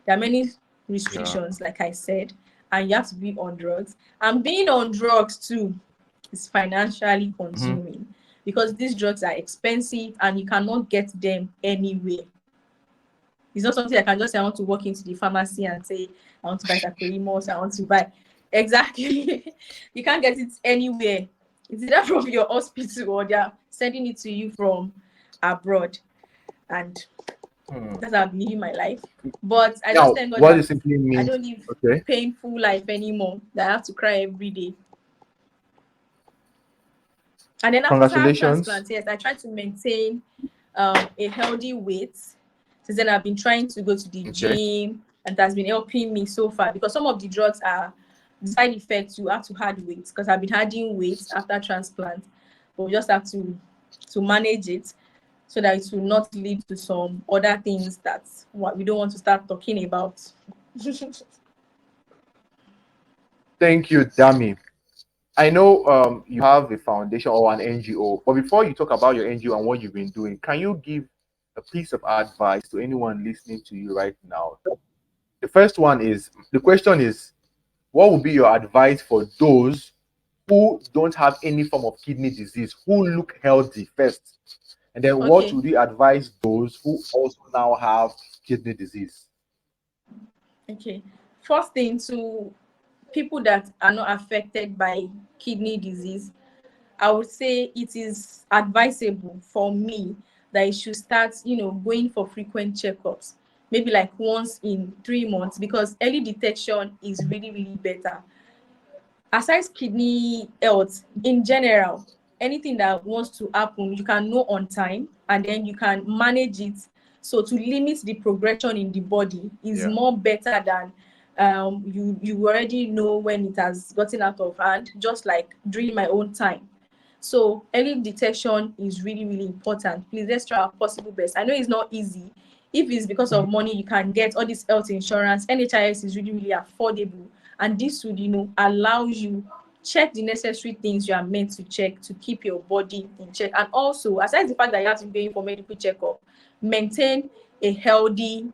There are many restrictions, like I said, and you have to be on drugs. And being on drugs too is financially consuming. because these drugs are expensive and you cannot get them anywhere. It's not something I can just say I want to walk into the pharmacy and say I want to buy tacrolimus, I want to buy. Exactly. You can't get it anywhere. It's either from your hospital or they're sending it to you from abroad. And that's how I'm living my life. But I just Now, thank God what it that simply I means, don't live okay, painful life anymore, that I have to cry every day. And then after congratulations. transplant, yes, I try to maintain a healthy weight. Since then, I've been trying to go to the Okay. gym, and that's been helping me so far, because some of the drugs are the side effects. You have to add weight, because I've been adding weight after transplant, but we just have to manage it so that it will not lead to some other things that what we don't want to start talking about. Thank you, Dami. I know you have a foundation or an NGO, but before you talk about your NGO and what you've been doing, can you give a piece of advice to anyone listening to you right now? The first one is the question is, what would be your advice for those who don't have any form of kidney disease, who look healthy first? And then what Okay, would you advise those who also now have kidney disease? okay. First thing, to people that are not affected by kidney disease, I would say it is advisable for me that you should start, going for frequent checkups, maybe like once in 3 months, because early detection is really, really better. Aside kidney health, in general, anything that wants to happen, you can know on time, and then you can manage it. So to limit the progression in the body is Yeah. more better than you already know when it has gotten out of hand, just like during my own time. So early detection is really, really important. Please, let's try our possible best. I know it's not easy. If it's because of money, you can get all this health insurance. NHIS is really, really affordable. And this would, allow you check the necessary things you are meant to check to keep your body in check. And also, aside the fact that you have to be going for medical checkup, maintain a healthy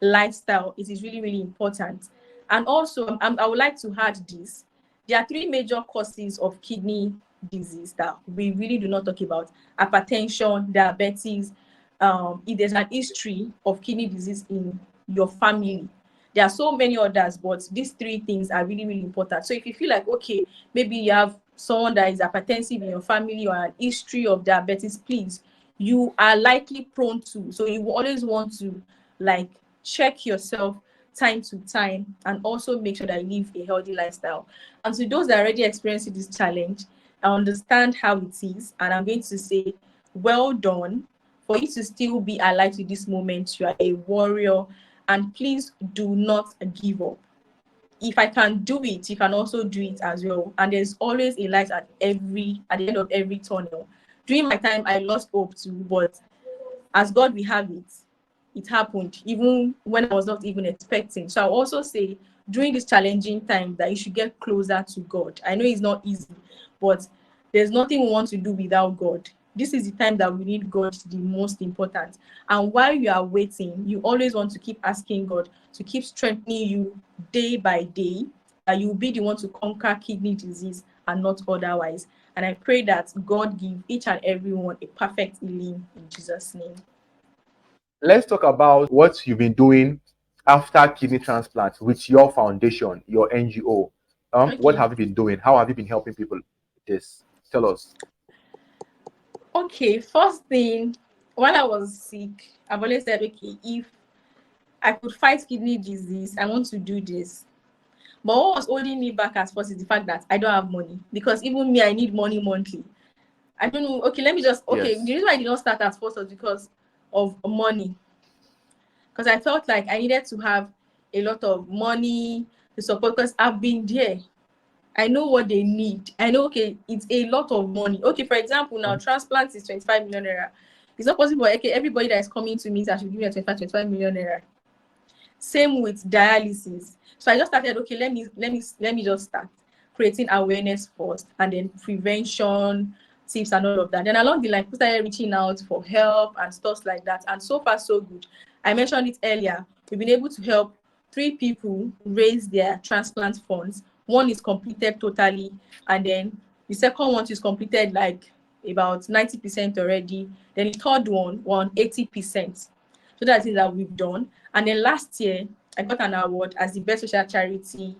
lifestyle. It is really, really important. And also, I would like to add this. There are three major causes of kidney disease that we really do not talk about: hypertension, diabetes. If there's an history of kidney disease in your family, there are so many others, but these three things are really, really important. So if you feel like, okay, maybe you have someone that is hypertensive in your family or an history of diabetes, please, you are likely prone to. So you always want to, like, check yourself time to time, and also make sure that you live a healthy lifestyle. And to those that are already experiencing this challenge, I understand how it is, and I'm going to say, well done. For you to still be alive to this moment, you are a warrior, and please do not give up. If I can do it, you can also do it as well. And there's always a light at the end of every tunnel. During my time, I lost hope too, but as God will have it, it happened even when I was not even expecting. So I'll also say, during this challenging time, that you should get closer to God. I know it's not easy, but there's nothing we want to do without God. This is the time that we need God the most important. And while you are waiting, you always want to keep asking God to keep strengthening you day by day, that you will be the one to conquer kidney disease and not otherwise. And I pray that God give each and everyone a perfect healing in Jesus' name. Let's talk about what you've been doing after kidney transplant with your foundation, your NGO. What Okay. have you been doing? How have you been helping people with this? Tell us. Okay. First thing, while I was sick, I've always said, okay, if I could fight kidney disease, I want to do this. But what was holding me back at first is the fact that I don't have money. Because even me, I need money monthly. I don't know. Okay, the Yes. reason why I did not start at first was because of money. Because I felt like I needed to have a lot of money to support, because I've been there. I know what they need. I know, okay, it's a lot of money. Okay, for example, now transplant is 25 million naira. It's not possible, okay, everybody that is coming to me that should give me a 25 million naira. Same with dialysis. So I just started, okay, let me just start creating awareness first, and then prevention tips and all of that. Then along the line, people started reaching out for help and stuff like that. And so far, so good. I mentioned it earlier. We've been able to help 3 people raise their transplant funds. One is completed totally, and then the second one is completed like about 90% already. Then the third one won 80%. So that's it that we've done. And then last year, I got an award as the best social charity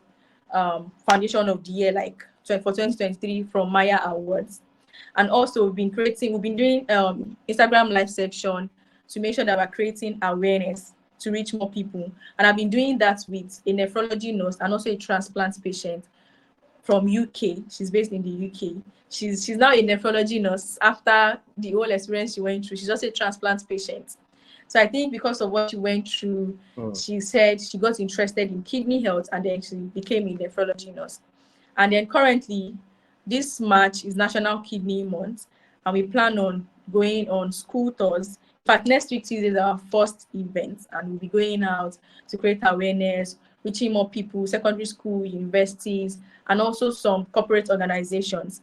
foundation of the year, like for 2023 from Maya Awards. And also we've been doing Instagram live section to make sure that we're creating awareness to reach more people. And I've been doing that with a nephrology nurse and also a transplant patient from UK. She's based in the UK. She's now a nephrology nurse after the whole experience she went through. She's also a transplant patient. So I think because of what she went through, she said she got interested in kidney health and then she became a nephrology nurse. And then currently, this March is National Kidney Month, and we plan on going on school tours. In fact, next week Tuesday is our first event, and we'll be going out to create awareness, reaching more people, secondary school, universities, and also some corporate organizations.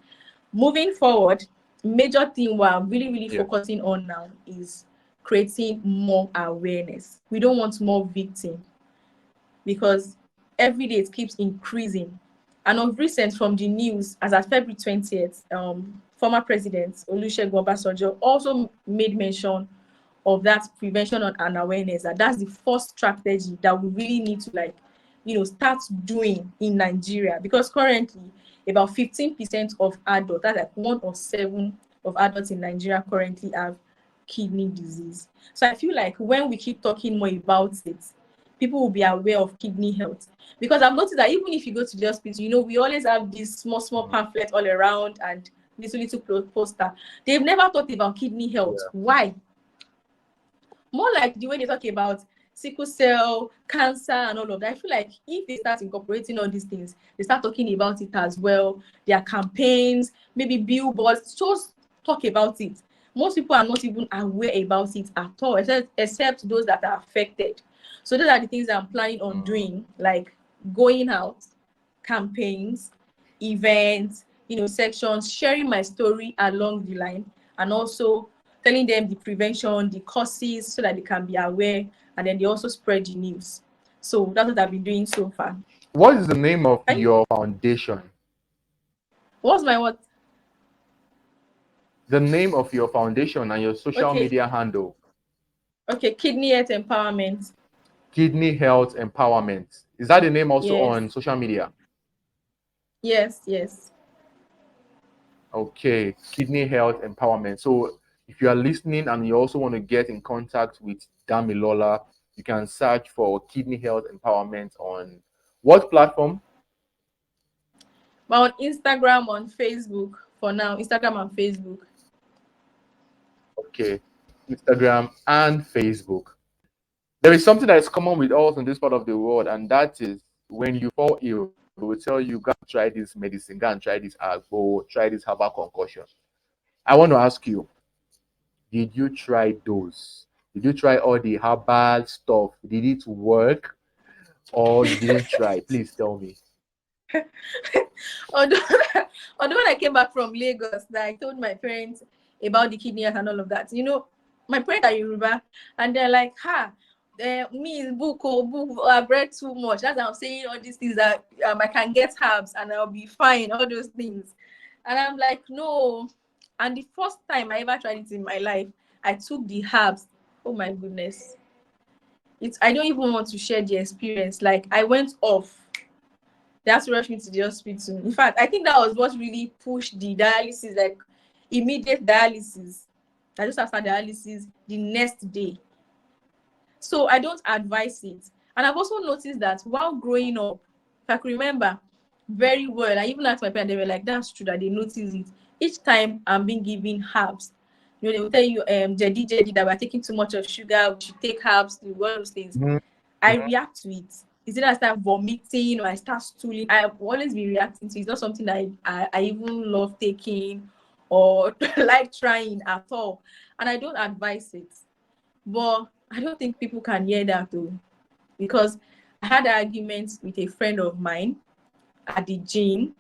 Moving forward, major thing we're really focusing on now is creating more awareness. We don't want more victims because every day it keeps increasing. And of recent, from the news, as at February 20th, former President Olusegun Obasanjo also made mention of that prevention and awareness. That's the first strategy that we really need to start doing in Nigeria, because currently about 15% of adults, that's like 1 or 7 of adults in Nigeria currently have kidney disease. So I feel like when we keep talking more about it, people will be aware of kidney health. Because I've noticed that even if you go to the hospital, we always have these small pamphlets all around and this little poster. They've never thought about kidney health. Why? More like the way they talk about sickle cell, cancer, and all of that. I feel like if they start incorporating all these things, they start talking about it as well. There are campaigns, maybe billboards, just talk about it. Most people are not even aware about it at all, except those that are affected. So those are the things I'm planning on doing, like going out, campaigns, events, sections, sharing my story along the line, and also telling them the prevention, the causes, so that they can be aware, and then they also spread the news. So that's what I've been doing so far. What is the name of your foundation? What's my what? The name of your foundation and your social media handle. Okay, Kidney Health Empowerment. Kidney Health Empowerment. Is that the name also Yes. on social media? Yes. Okay, Kidney Health Empowerment. So if you are listening and you also want to get in contact with Damilola, you can search for Kidney Health Empowerment on what platform? On Instagram, on Facebook for now. Instagram and Facebook. Okay, Instagram and Facebook. There is something that is common with us in this part of the world, and that is when you fall ill, they will tell you, go and try this medicine, go and try this agbo, try this herbal concoction. I want to ask you, did you try those? Did you try all the herbal stuff? Did it work? Or you didn't try? Please tell me. Although when I came back from Lagos, I told my parents about the kidney and all of that. My parents are Yoruba, and they're like, me book, I've read too much. That's why I'm saying all these things that I can get herbs and I'll be fine, all those things. And I'm like, no. And the first time I ever tried it in my life, I took the herbs. Oh my goodness. I don't even want to share the experience. Like, I went off. They had to rush me to the hospital. In fact, I think that was what really pushed the dialysis, like immediate dialysis. I just after dialysis the next day. So I don't advise it. And I've also noticed that while growing up, if I could remember very well, I even asked my parents, they were like, that's true that they noticed it. Each time I'm being given herbs, they will tell you, Jedi, that we're taking too much of sugar, we should take herbs, all those things. I react to it. Is it I start vomiting or I start stooling? I've always been reacting to it. It's not something that I even love taking or like trying at all. And I don't advise it. But I don't think people can hear that though. Because I had arguments with a friend of mine at the gym.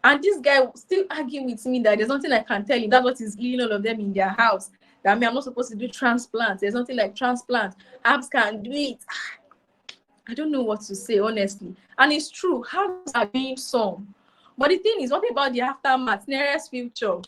And this guy was still arguing with me that there's nothing I can tell him. That's what is healing all of them in their house. That I'm not supposed to do transplant. There's nothing like transplant. Herbs can do it. I don't know what to say, honestly. And it's true, herbs are doing some. But the thing is, what about the aftermath, nearest future?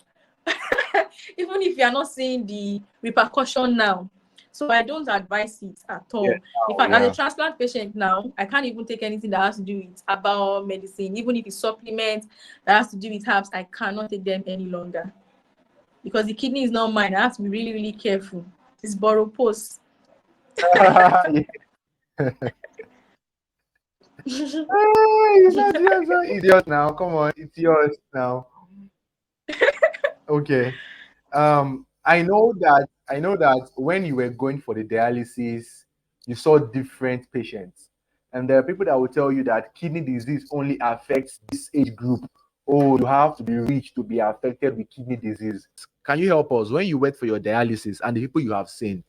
even if you are not seeing the repercussion now. So I don't advise it at Yeah. all. In Oh, fact, as a yeah. transplant patient now, I can't even take anything that has to do with herbal medicine. Even if it's supplements that has to do with herbs, I cannot take them any longer. Because the kidney is not mine. I have to be really, really careful. It's borrow post. Yeah. Hey, it's yours now. Come on, it's yours now. Okay. I know that when you were going for the dialysis, you saw different patients. And there are people that will tell you that kidney disease only affects this age group. Oh, you have to be rich to be affected with kidney disease. Can you help us when you went for your dialysis and the people you have seen,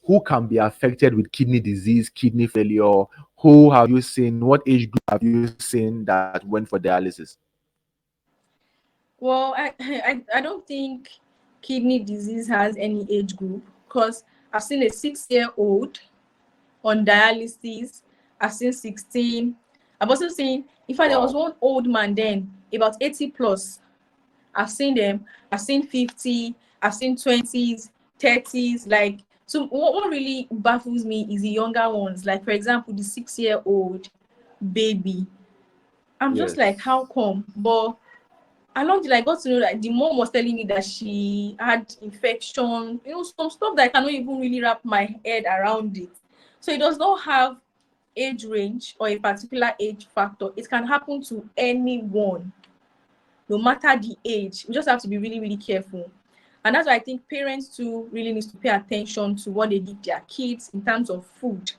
who can be affected with kidney disease, kidney failure? Who have you seen? What age group have you seen that went for dialysis? Well, I don't think kidney disease has any age group because I've seen a 6-year-old on dialysis. I've seen 16. I've also seen, in fact, there was Wow. one old man then, about 80 plus. I've seen them. I've seen 50. I've seen 20s, 30s. Like, so what really baffles me is the younger ones. Like, for example, the 6-year-old baby. I'm just like, Yes. how come? But along the line, I got to know that the mom was telling me that she had infection, some stuff that I cannot even really wrap my head around it. So it does not have age range or a particular age factor. It can happen to anyone, no matter the age. We just have to be really, really careful. And that's why I think parents too really need to pay attention to what they give their kids in terms of food,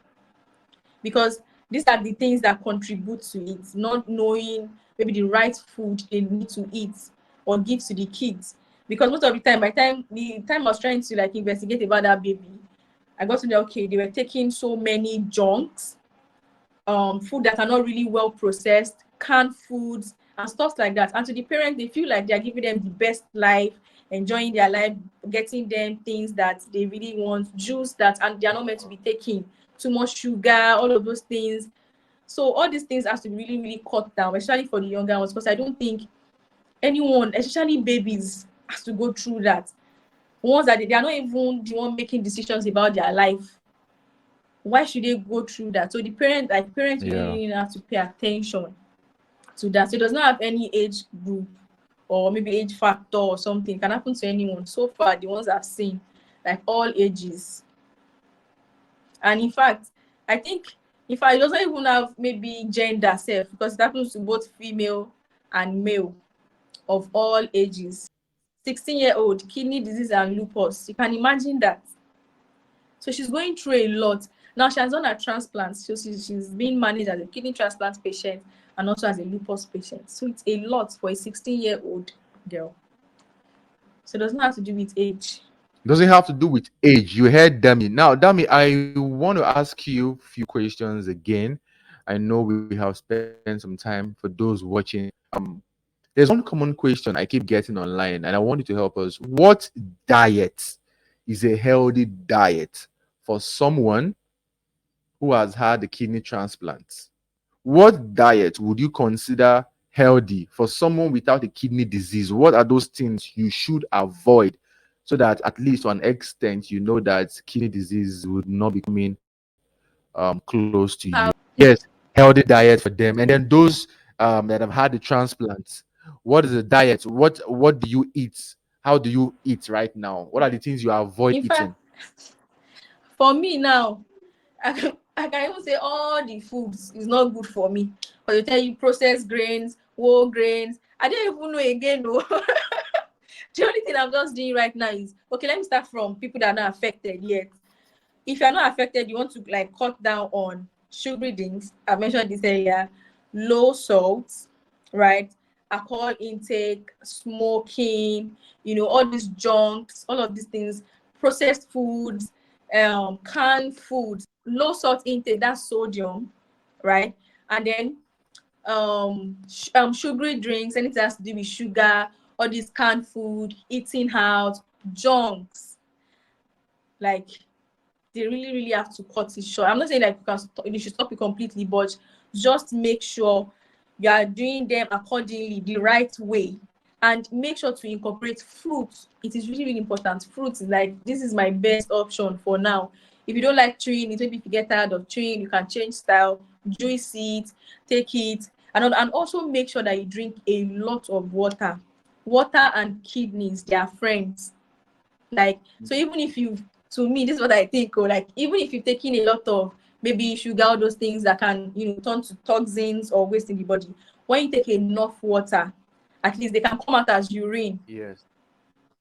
because these are the things that contribute to it, not knowing maybe the right food they need to eat or give to the kids. Because most of the time, by the time I was trying to like investigate about that baby, I got to know, okay, they were taking so many junks, food that are not really well processed, canned foods and stuff like that. And to the parents, they feel like they're giving them the best life, enjoying their life, getting them things that they really want, juice that and they are not meant to be taking, too much sugar, all of those things. So all these things have to be really, really cut down, especially for the younger ones, because I don't think anyone, especially babies, has to go through that. Ones that they are not even the one making decisions about their life. Why should they go through that? So the parents Yeah. really have to pay attention to that. So it does not have any age group or maybe age factor or something. It can happen to anyone. So far, the ones I've seen, like all ages. And in fact, I think if I doesn't even have maybe gender self, because it happens to both female and male of all ages. 16-year-old, kidney disease and lupus. You can imagine that. So she's going through a lot. Now she has done a transplant. So she's being managed as a kidney transplant patient and also as a lupus patient. So it's a lot for a 16-year-old girl. So it does not have to do with age. Does it have to do with age? You heard Dami. Now, Dami, I want to ask you a few questions again. I know we have spent some time for those watching. There's one common question I keep getting online, and I want you to help us. What diet is a healthy diet for someone who has had a kidney transplant? What diet would you consider healthy for someone without a kidney disease? What are those things you should avoid so that at least to an extent you know that kidney disease would not be coming close to you? Yes, healthy diet for them. And then those that have had the transplant, what is the diet? What do you eat? How do you eat right now? What are the things you avoid In fact, eating? for me now, I can even say all the foods is not good for me. But they tell you processed grains, whole grains. I don't even know again. No. The only thing I'm just doing right now is, okay, let me start from people that are not affected yet. If you're not affected, you want to like cut down on sugary drinks. I mentioned this earlier, low salt, right? Alcohol intake, smoking, all these junks, all of these things, processed foods, canned foods, low salt intake, that's sodium, right? And then sugary drinks, anything that has to do with sugar, all this canned food, eating out, junks, like they really, really have to cut it short. I'm not saying like you should stop it completely, but just make sure you are doing them accordingly, the right way. And make sure to incorporate fruits. It is really, really important. Fruits is like, this is my best option for now. If you don't like chewing it, maybe if you get tired of chewing, you can change style, juice it, take it, and also make sure that you drink a lot of water. Water and kidneys, they are friends. Like, so even if you, to me, this is what I think, or like, even if you're taking a lot of maybe sugar, all those things that can, turn to toxins or waste in the body, when you take enough water, at least they can come out as urine, Yes.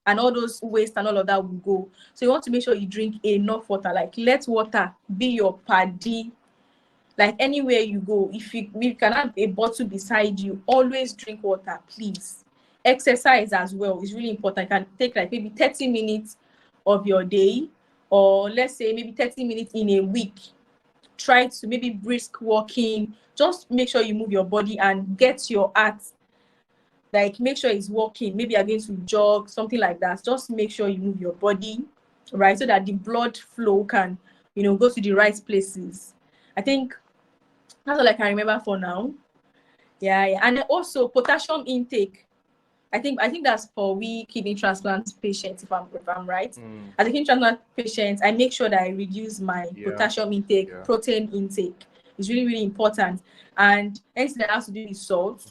and all those waste and all of that will go. So you want to make sure you drink enough water. Like, let water be your paddy. Like, anywhere you go, if you can have a bottle beside you, always drink water, please. Exercise as well is really important. You can take like maybe 30 minutes of your day, or let's say maybe 30 minutes in a week. Try to maybe brisk walking. Just make sure you move your body and get your heart, like, make sure it's working. Maybe you're going to jog, something like that. Just make sure you move your body, right, so that the blood flow can, go to the right places. I think that's all I can remember for now. Yeah. And then also potassium intake. I think that's for we kidney transplant patients, if I'm right. As a kidney transplant patient, I make sure that I reduce my Yeah. potassium intake, Yeah. protein intake. It's really, really important. And anything that has to do with salt,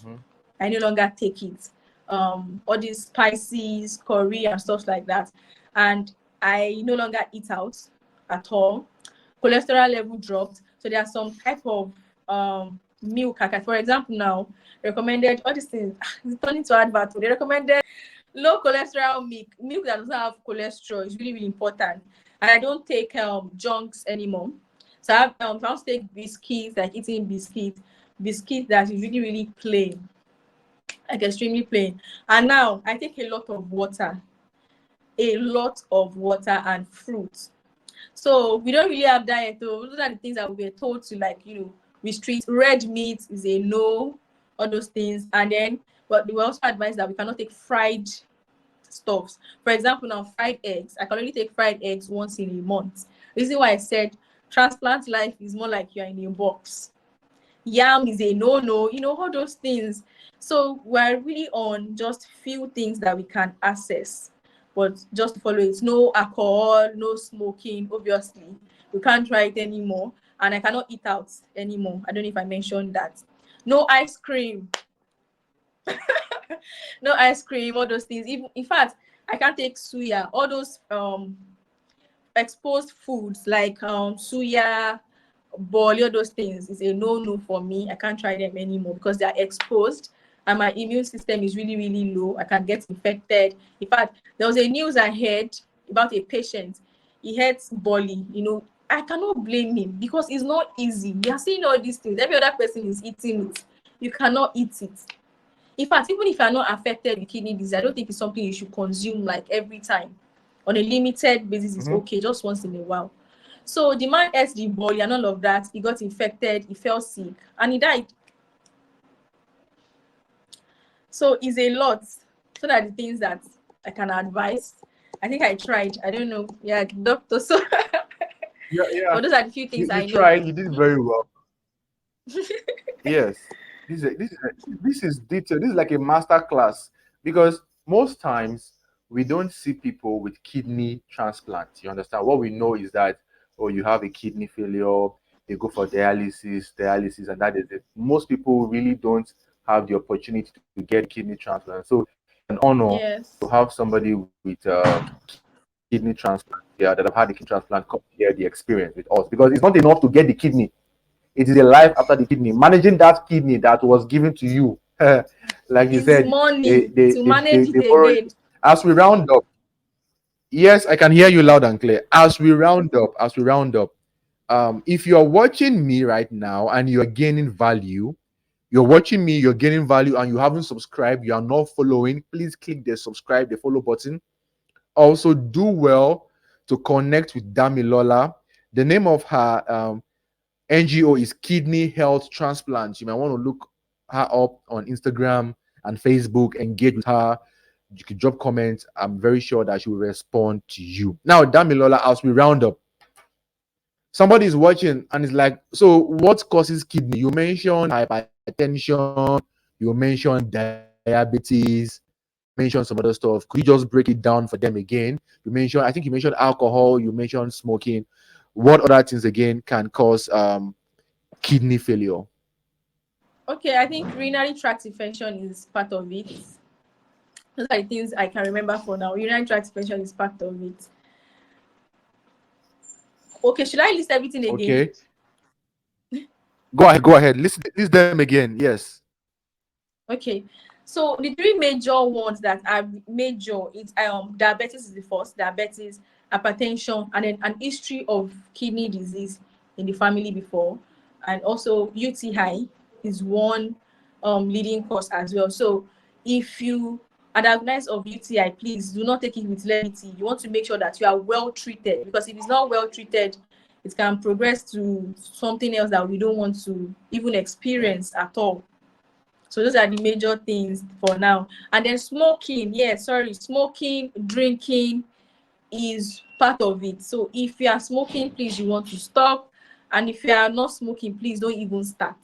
I no longer take it. All these spices, curry and stuff like that. And I no longer eat out at all. Cholesterol level dropped. So there are some type of milk. For example, now recommended all these things. It's turning to advert. They recommended low cholesterol milk that doesn't have cholesterol is really, really important. And I don't take junks anymore. So I want to take biscuits, like eating biscuits that is really, really plain, like extremely plain. And now I take a lot of water and fruit. So we don't really have diet though. Those are the things that we were told to, like, restrict. Red meat is a no, all those things. And then, but we also advise that we cannot take fried stuffs. For example, now fried eggs. I can only take fried eggs once in a month. Reason why I said transplant life is more like you're in a box. Yam is a no, all those things. So we're really on just few things that we can access, but just follow it. No alcohol, no smoking, obviously. We can't try it anymore. And I cannot eat out anymore. I don't know if I mentioned that. No ice cream. No ice cream, all those things. Even, in fact, I can't take suya, all those exposed foods like suya, ball, all those things is a no for me. I can't try them anymore because they are exposed and my immune system is really, really low. I can get infected. In fact, there was a news I heard about a patient. He had bolly. I cannot blame him because it's not easy. We are seeing all these things. Every other person is eating it. You cannot eat it. In fact, even if you are not affected with kidney disease, I don't think it's something you should consume like every time. On a limited basis is okay, just once in a while. So the man ate the body and all of that. He got infected, he fell sick, and he died. So it's a lot. So that the things that I can advise. I think I tried. I don't know. Yeah, doctor. So Yeah. but those are the few things You I know. tried. You did very well. Yes. This is detailed. This is like a master class because most times we don't see people with kidney transplant. You understand? What we know is that, oh, you have a kidney failure, they go for dialysis, and that is it. Most people really don't have the opportunity to get kidney transplant. So it's an honor to Yes. have somebody with kidney transplant, yeah, that have had the kidney transplant come share the experience with us because it's not enough to get the kidney. It is a life after the kidney. Managing that kidney that was given to you, like you It's said, they money they to they they, manage it they borrow again. you. As we round up, yes, I can hear you loud and clear. As we round up, if you are watching me right now and you are gaining value, you're watching me, you're gaining value, and you haven't subscribed, you are not following, please click the subscribe, the follow button. Also, do well to connect with Damilola. The name of her NGO is Kidney Health Transplant. You might want to look her up on Instagram and Facebook, engage with her. You can drop comments. I'm very sure that she will respond to you. Now, Damilola, as we round up, somebody is watching and is like, so what causes kidney? You mentioned hypertension, you mentioned diabetes. mentioned some other stuff. Could you just break it down for them again? I think you mentioned alcohol, you mentioned smoking. What other things again can cause kidney failure? Okay, I think urinary tract infection is part of it. Those are the things I can remember for now. Urinary tract infection is part of it. Okay, should I list everything again? Okay. Go ahead. List them again. Yes. Okay, so the three major ones that are major is diabetes is the first, diabetes, hypertension, and then an history of kidney disease in the family before, and also UTI is one leading cause as well. So if you are diagnosed of UTI, please do not take it with levity. You want to make sure that you are well treated, because if it's not well treated, it can progress to something else that we don't want to even experience at all. So those are the major things for now. And then smoking, smoking, drinking is part of it. So if you are smoking, please, you want to stop. And if you are not smoking, please don't even start.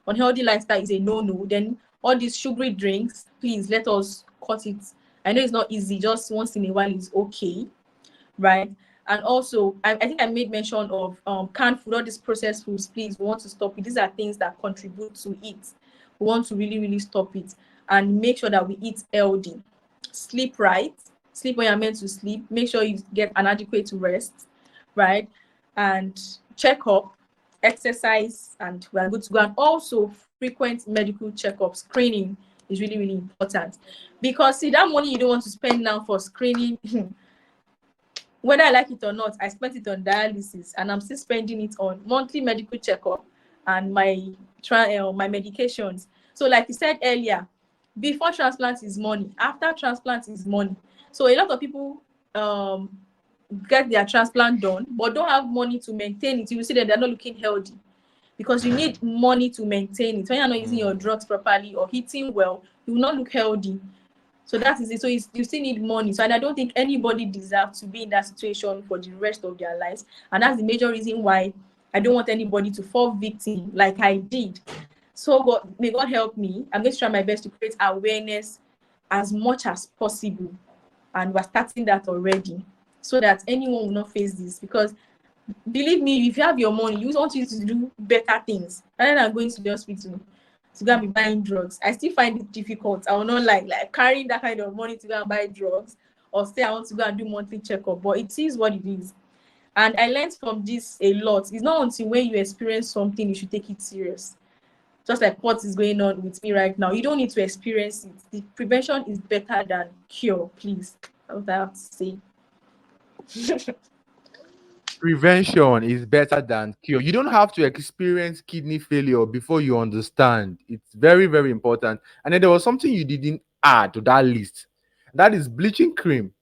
Unhealthy lifestyle is a no-no. Then all these sugary drinks, please let us cut it. I know it's not easy, just once in a while is okay, right? And also, I think I made mention of canned food, all these processed foods, please, we want to stop it. These are things that contribute to it. We want to really, really stop it and make sure that we eat healthy. Sleep right. Sleep when you're meant to sleep. Make sure you get an adequate rest, right? And check up, exercise, and we're good to go. And also, frequent medical checkup, screening is really, really important. Because, see, that money you don't want to spend now for screening, whether I like it or not, I spent it on dialysis, and I'm still spending it on monthly medical checkup and my medications. So like you said earlier, before transplant is money, after transplant is money. So a lot of people get their transplant done but don't have money to maintain it. You will see that they're not looking healthy, because you need money to maintain it. When you're not using your drugs properly or eating well, you will not look healthy. So that is it. So you still need money. So, and I don't think anybody deserves to be in that situation for the rest of their lives. And that's the major reason why I don't want anybody to fall victim like I did. So God, may God help me. I'm going to try my best to create awareness as much as possible. And we're starting that already, so that anyone will not face this. Because believe me, if you have your money, you want you to do better things rather than going to the hospital to go and be buying drugs. I still find it difficult. I will not like carrying that kind of money to go and buy drugs, or say I want to go and do monthly checkup. But it is what it is. And I learned from this a lot. It's not until when you experience something you should take it serious. Just like what is going on with me right now. You don't need to experience it. The prevention is better than cure, please. That's what I have to say. Prevention is better than cure. You don't have to experience kidney failure before you understand. It's very, very important. And then there was something you didn't add to that list. That is bleaching cream.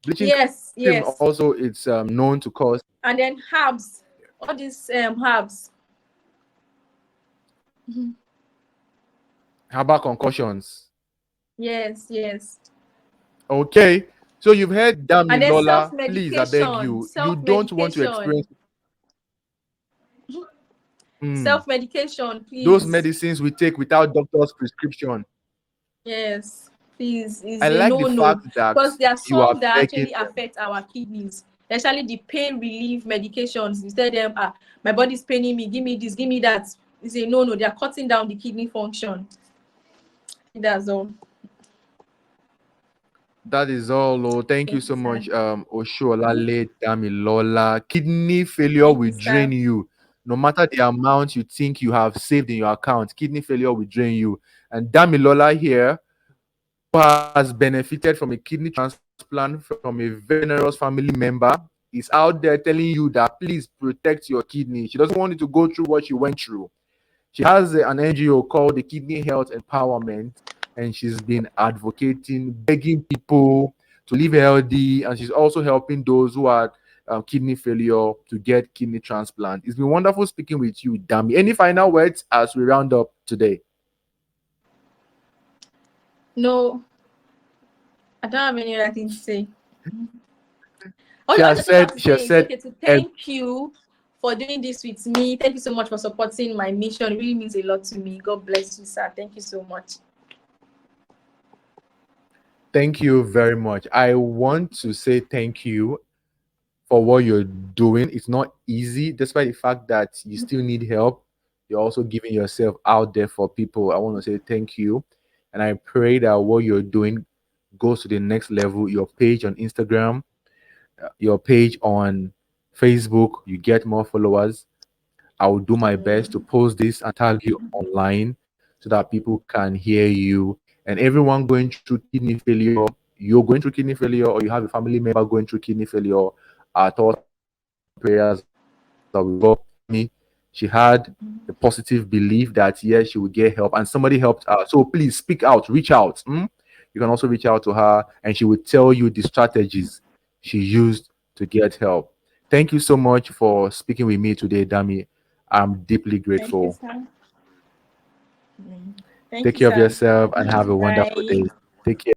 Bleaching Yes, cream yes. also it's known to cause And then herbs, all these herbs. herbal concussions. Yes, yes. Okay. So you've heard And then Damilola. Please, I beg self-medication, you. You don't want to experience self-medication, mm, self-medication, those please. medicines we take without doctor's prescription. Yes, please, I is a like the no-no. fact that Because there are you are some that begging actually them. affect our kidneys, especially the pain relief medications. You tell them, my body's paining me, give me this, give me that. It's a no-no. They are cutting down the kidney function. That's all. That is all. Oh, thank you Thank you, so sir. much, Osuolale Damilola. Kidney failure Thank will you, sir. drain you. No matter the amount you think you have saved in your account, kidney failure will drain you. And Damilola here, who has benefited from a kidney transplant from a very generous family member, is out there telling you that please protect your kidney. She doesn't want you to go through what she went through. She has an NGO called the Kidney Health Empowerment, and she's been advocating, begging people to live healthy, and she's also helping those who are kidney failure to get kidney transplant. It's been wonderful speaking with you, Dami. Any final words as we round up today? No, I don't have any other thing to say. She All has the thing I have said, to she has say is said, okay to ev- thank you for doing this with me. Thank you so much for supporting my mission. It really means a lot to me. God bless you, sir. Thank you so much. Thank you very much. I want to say thank you for what you're doing. It's not easy, despite the fact that you still need help. You're also giving yourself out there for people. I want to say thank you. And I pray that what you're doing goes to the next level. Your page on Instagram, your page on Facebook, you get more followers. I will do my best to Amen. post this and tag you online so that people can hear you. And everyone going through kidney failure, you're going through kidney failure, or you have a family member going through kidney failure, our thoughts and prayers are with you. Dami, she had a positive belief that yes, she would get help, and somebody helped her. So please speak out, reach out. You can also reach out to her, and she will tell you the strategies she used to get help. Thank you so much for speaking with me today, Dami. I'm deeply Thank you, grateful. sir. Mm. Thank Take you, care of sir. yourself and have a wonderful Bye. day. Take care.